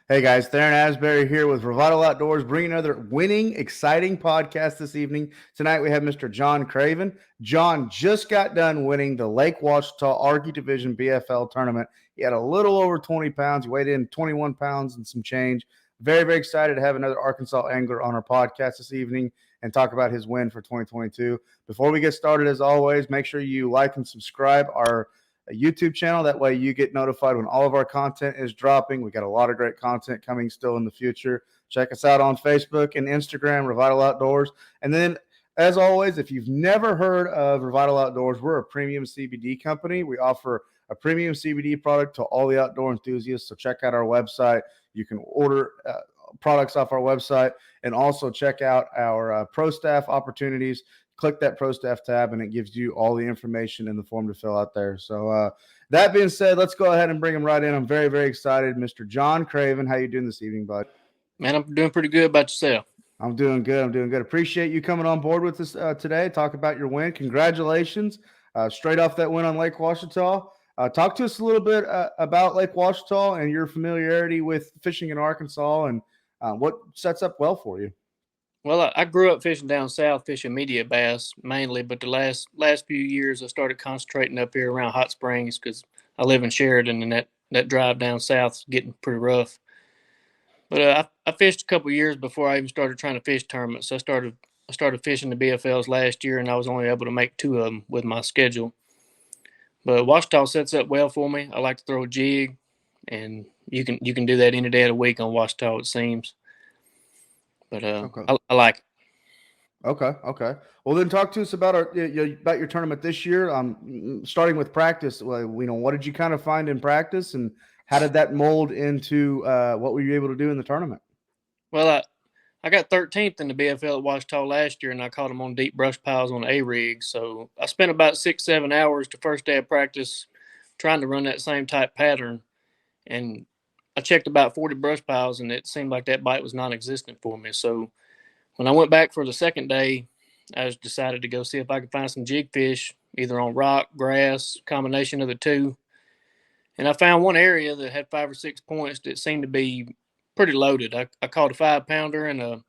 Hey guys, Theron Asbury here with Revital Outdoors, bringing another winning, exciting podcast this evening. Tonight we have Mr. Jon Craven. Jon just got done winning the Lake Ouachita Arkie Division BFL tournament. He had a little over 20 pounds. He weighed in 21 pounds and some change. Very, very excited to have another Arkansas angler on our podcast this evening and talk about his win for 2022. Before we get started, as always, make sure you like and subscribe our YouTube channel. That way you get notified when all of our content is dropping. We got a lot of great content coming still in the future. Check us out on Facebook and Instagram, Revital Outdoors. And then, as always, if you've never heard of Revital Outdoors, we're a premium CBD company. We offer a premium CBD product to all the outdoor enthusiasts. So check out our website. You can order products off our website and also check out our pro staff opportunities. Click that pro staff tab and it gives you all the information in the form to fill out there. So that being said, let's go ahead and bring him right in. I'm very, very excited. Mr. Jon Craven, how you doing this evening, bud? Man, I'm doing pretty good. About yourself? I'm doing good. I'm doing good. Appreciate you coming on board with us today. Talk about your win. Congratulations. Straight off that win on Lake Ouachita. Talk to us a little bit about Lake Ouachita and your familiarity with fishing in Arkansas and what sets up well for you. Well, I grew up fishing down south, fishing media bass mainly, but the last few years I started concentrating up here around Hot Springs because I live in Sheridan, and that drive down south is getting pretty rough. But I fished a couple years before I even started trying to fish tournaments. I started fishing the BFLs last year, and I was only able to make 2 of them with my schedule. But Ouachita sets up well for me. I like to throw a jig, and you can do that any day of the week on Ouachita, it seems. But Okay. I like it. Okay. Well, then talk to us about about your tournament this year. Starting with practice. Well, what did you kind of find in practice, and how did that mold into what were you able to do in the tournament? Well, I got 13th in the BFL at Ouachita last year, and I caught them on deep brush piles on a rig. So I spent about 6-7 hours the first day of practice trying to run that same type pattern, and I checked about 40 brush piles, and it seemed like that bite was non-existent for me. So when I went back for the second day, I just decided to go see if I could find some jig fish, either on rock, grass, combination of the two. And I found one area that had 5 or 6 points that seemed to be pretty loaded. I caught a 5-pounder and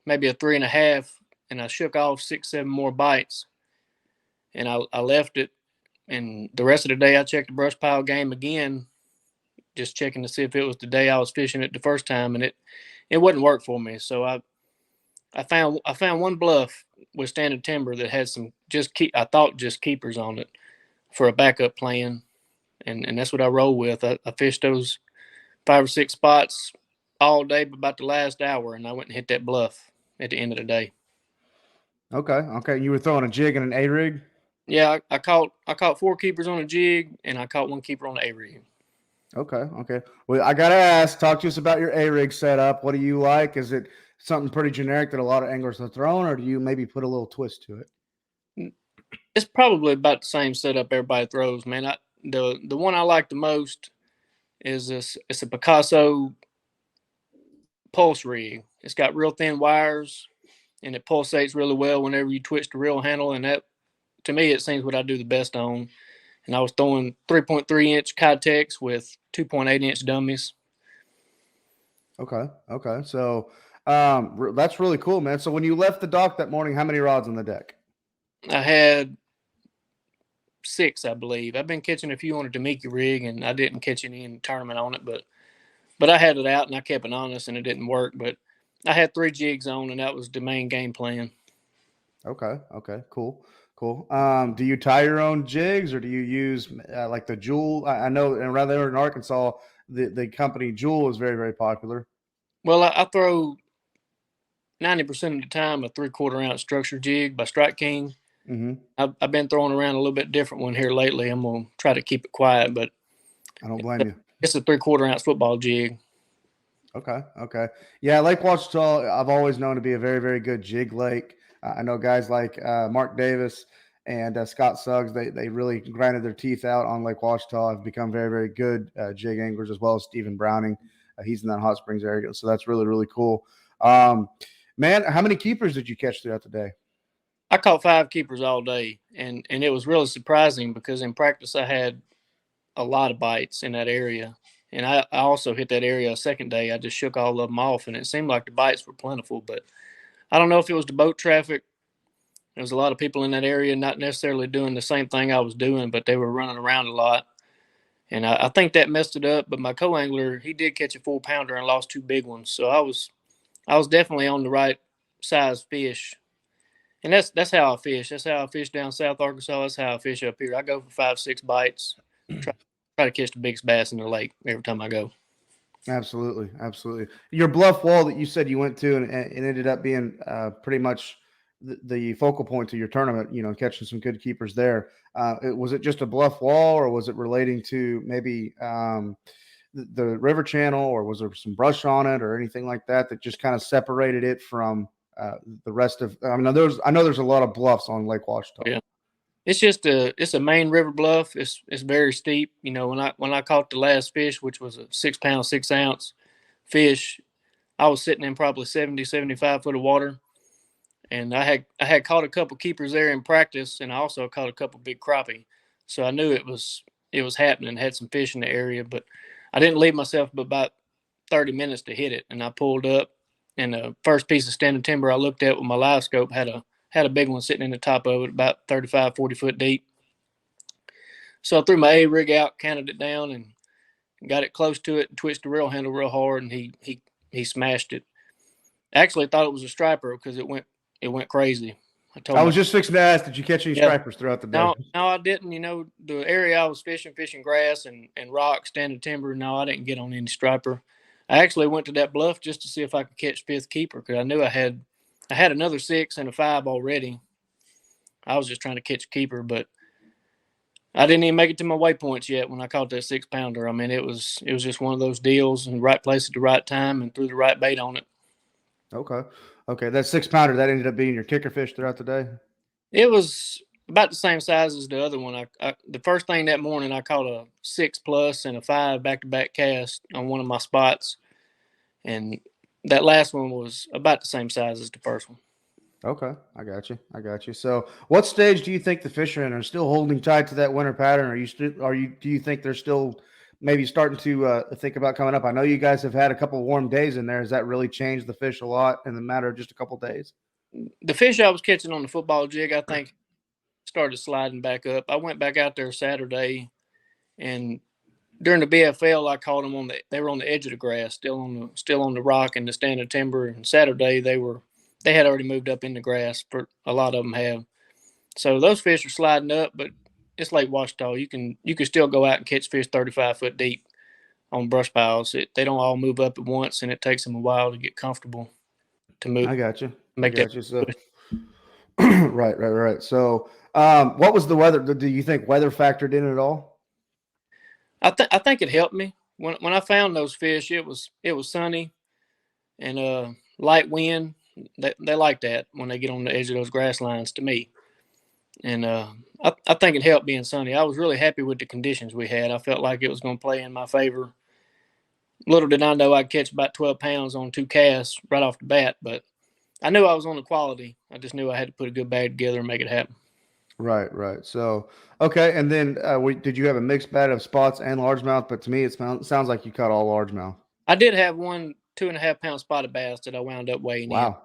maybe a 3.5, and I shook off 6-7 more bites. And I left it. And the rest of the day, I checked the brush pile game again, just checking to see if it was the day I was fishing it the first time, and it wouldn't work for me. So I found one bluff with standard timber that had some just keepers on it for a backup plan, and that's what I roll with. I fished those 5 or 6 spots all day, but about the last hour, and I went and hit that bluff at the end of the day. Okay. You were throwing a jig and an A rig. Yeah, I caught 4 keepers on a jig, and I caught 1 keeper on the A rig. Okay. Well, I gotta ask. Talk to us about your A rig setup. What do you like? Is it something pretty generic that a lot of anglers have thrown, or do you maybe put a little twist to it? It's probably about the same setup everybody throws, man. The one I like the most is this. It's a Picasso pulse rig. It's got real thin wires, and it pulsates really well whenever you twitch the reel handle. And that, to me, it seems what I do the best on. And I was throwing 3.3-inch Kytex with 2.8-inch dummies. Okay. So that's really cool, man. So when you left the dock that morning, how many rods on the deck? I had 6, I believe. I've been catching a few on a Demiki rig, and I didn't catch any in the tournament on it, but I had it out and I kept it honest, and it didn't work. But I had 3 jigs on, and that was the main game plan. Okay. Cool. Do you tie your own jigs, or do you use like the Jewel? I know around there in Arkansas, the company Jewel is very, very popular. Well, I throw 90% of the time a 3/4 ounce structure jig by Strike King. Mm-hmm. I've been throwing around a little bit different one here lately. I'm gonna try to keep it quiet, but I don't blame you. it's a 3/4 ounce football jig. Okay. Yeah, Lake Ouachita, I've always known to be a very, very good jig lake. I know guys like Mark Davis and Scott Suggs, they really grinded their teeth out on Lake Ouachita. Have become very, very good jig anglers, as well as Stephen Browning. He's in that Hot Springs area, so that's really, really cool. Man, how many keepers did you catch throughout the day? I caught 5 keepers all day, and it was really surprising because in practice I had a lot of bites in that area. And I also hit that area a second day. I just shook all of them off, and it seemed like the bites were plentiful. But I don't know if it was the boat traffic. There was a lot of people in that area not necessarily doing the same thing I was doing, but they were running around a lot. And I think that messed it up. But my co-angler, he did catch a 4-pounder and lost 2 big ones. So I was definitely on the right size fish. And that's how I fish. That's how I fish down South Arkansas. That's how I fish up here. I go for 5-6 bites. Try to catch the biggest bass in the lake every time I go. Absolutely, absolutely. Your bluff wall that you said you went to and it ended up being pretty much the focal point of your tournament. You know, catching some good keepers there. Was it just a bluff wall, or was it relating to maybe the river channel, or was there some brush on it, or anything like that that just kind of separated it from the rest of? I mean, I know there's a lot of bluffs on Lake Ouachita. Yeah. It's a main river bluff. It's very steep. You know, when I caught the last fish, which was a 6-pound, 6-ounce fish, I was sitting in probably 70, 75 foot of water. And I had caught a couple keepers there in practice, and I also caught a couple big crappie. So I knew it was happening, had some fish in the area, but I didn't leave myself but about 30 minutes to hit it. And I pulled up, and the first piece of standing timber I looked at with my live scope had a big one sitting in the top of it, about 35, 40 foot deep. So I threw my A-rig out, counted it down, and got it close to it and twitched the reel handle real hard, and he smashed it. Actually, I thought it was a striper because it went crazy. I was just fixing to ask, did you catch any stripers throughout the day? No, I didn't. You know, the area I was fishing grass and rock, standing timber. No, I didn't get on any striper. I actually went to that bluff just to see if I could catch 5th keeper because I knew I had another 6 and a 5 already. I was just trying to catch a keeper, but I didn't even make it to my waypoints yet when I caught that 6-pounder. I mean, it was just one of those deals in the right place at the right time and threw the right bait on it. Okay. That 6-pounder, that ended up being your kicker fish throughout the day? It was about the same size as the other one. The first thing that morning, I caught a 6+ and a 5 back-to-back cast on one of my spots. And that last one was about the same size as the first one. Okay, I got you. So, what stage do you think the fish are in? Are still holding tight to that winter pattern? Do you think they're still maybe starting to think about coming up? I know you guys have had a couple of warm days in there. Has that really changed the fish a lot in the matter of just a couple of days? The fish I was catching on the football jig, I think, started sliding back up. I went back out there Saturday, and during the BFL, I caught them they were on the edge of the grass, still on the rock and the standing timber. And Saturday they had already moved up in the grass. For a lot of them have. So those fish are sliding up, but it's Lake Ouachita. You can still go out and catch fish 35 foot deep on brush piles. They don't all move up at once, and it takes them a while to get comfortable to move. I got you. So, right. So, what was the weather? Do you think weather factored in at all? I think it helped me when I found those fish. It was sunny and light wind. They like that when they get on the edge of those grass lines to me. And I think it helped being sunny. I was really happy with the conditions we had. I felt like it was going to play in my favor. Little did I know I'd catch about 12 pounds on 2 casts right off the bat, but I knew I was on the quality. I just knew I had to put a good bag together and make it happen. Right. So, okay. And then did you have a mixed bag of spots and largemouth? But to me, it sounds like you caught all largemouth. I did have one 2.5 pound spotted bass that I wound up weighing in.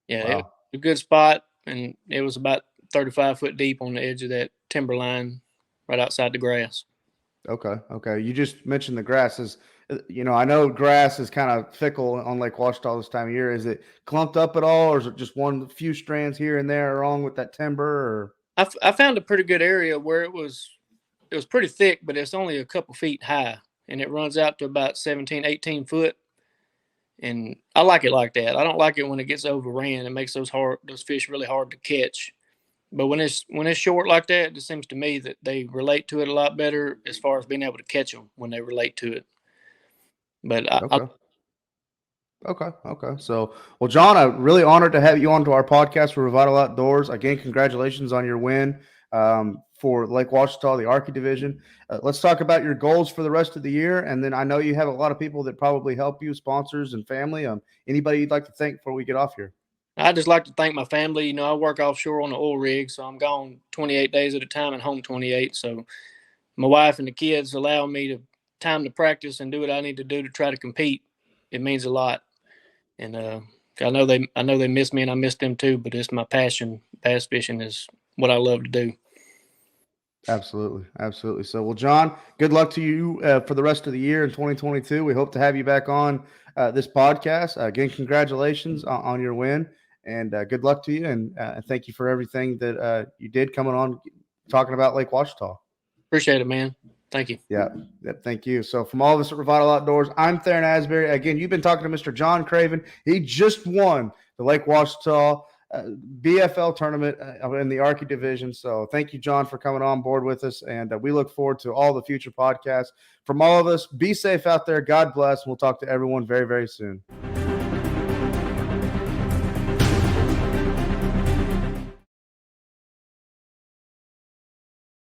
Yeah, it was a good spot, and it was about 35 foot deep on the edge of that timber line right outside the grass. Okay. You just mentioned the grasses. You know, I know grass is kind of fickle on Lake Ouachita this time of year. Is it clumped up at all, or is it just few strands here and there along with that timber? Or I found a pretty good area where it was pretty thick, but it's only a couple feet high, and it runs out to about 17, 18 foot. And I like it like that. I don't like it when it gets overran. It makes those fish really hard to catch. But when it's short like that, it just seems to me that they relate to it a lot better as far as being able to catch them when they relate to it. But Okay. So, well, Jon, I'm really honored to have you onto our podcast for Revital Outdoors. Again, congratulations on your win for Lake Ouachita, the Arkie division. Let's talk about your goals for the rest of the year. And then I know you have a lot of people that probably help you, sponsors and family. Anybody you'd like to thank before we get off here? I'd just like to thank my family. You know, I work offshore on the oil rig, so I'm gone 28 days at a time and home 28. So my wife and the kids allow me time to practice and do what I need to do to try to compete, it means a lot. And I know they miss me and I miss them too, but it's my passion. Bass fishing is what I love to do. Absolutely. Absolutely. So, well, Jon, good luck to you for the rest of the year in 2022. We hope to have you back on this podcast. Again, congratulations on your win, and good luck to you. And thank you for everything that you did coming on talking about Lake Ouachita. Appreciate it, man. Thank you. Yeah, thank you. So from all of us at Revital Outdoors, I'm Theron Asbury. Again, you've been talking to Mr. Jon Craven. He just won the Lake Ouachita BFL tournament in the Arkie division. So thank you, Jon, for coming on board with us. And we look forward to all the future podcasts. From all of us, be safe out there. God bless. And we'll talk to everyone very, very soon.